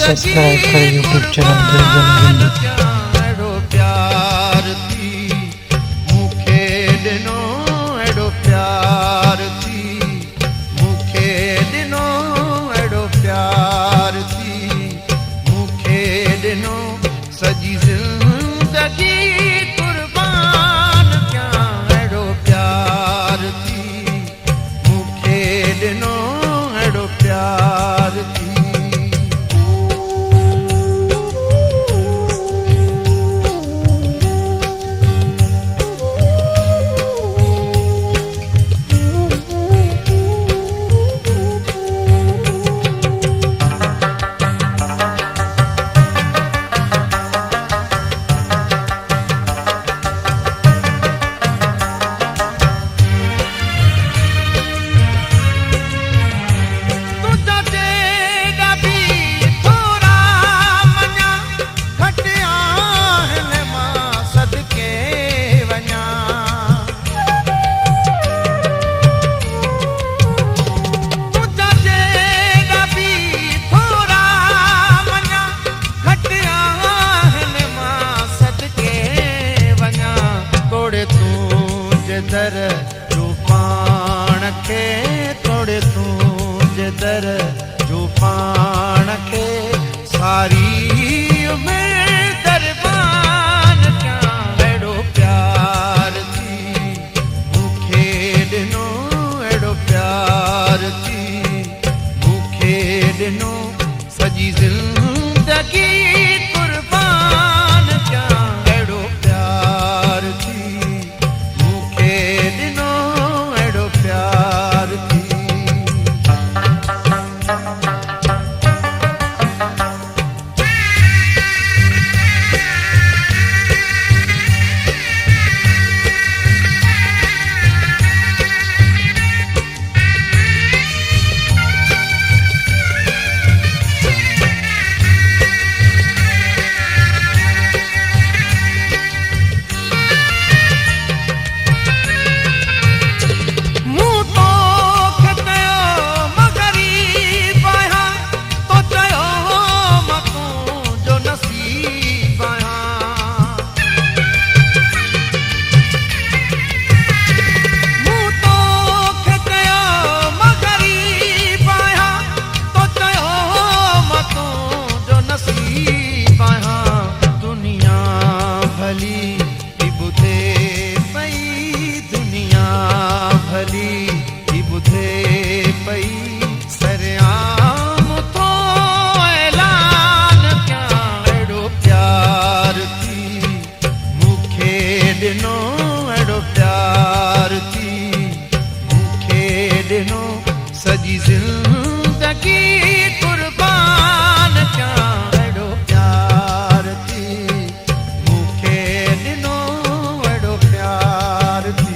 Subscribe करें YouTube channel एड़ो प्यार थी मूंखे ॾिनो एड़ो प्यार थी मूंखे ॾिनो एड़ो प्यार थी मूंखे ॾिनो सॼी ज़िंदगी कुर्बान कयां एड़ो प्यार थी मूंखे ॾिनो एड़ो प्यार थी। दर जो पाण खे तोड़े तूं जे दर जो पाण खे सारी उमिरि दरबान कयां अहिड़ो प्यार थी मूंखे ॾिनो अहिड़ो प्यार थी मूंखे ॾिनो सॼी ज़िंदगी कुर्बान कयां अहिड़ो प्यार थी सॼी ज़िंदगी कुर्बान कयां अहिड़ो प्यार थी मूंखे ॾिनो अहिड़ो प्यार थी।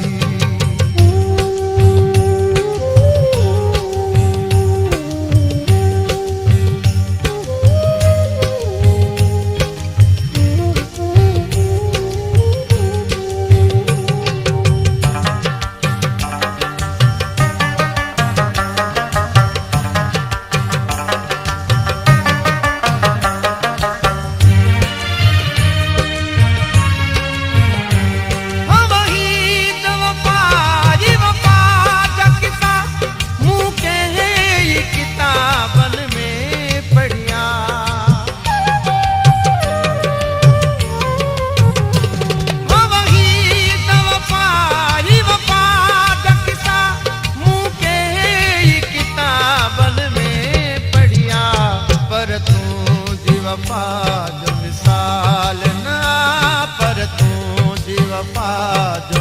वफा जो मिसाल ना पर तूं जी वफा जो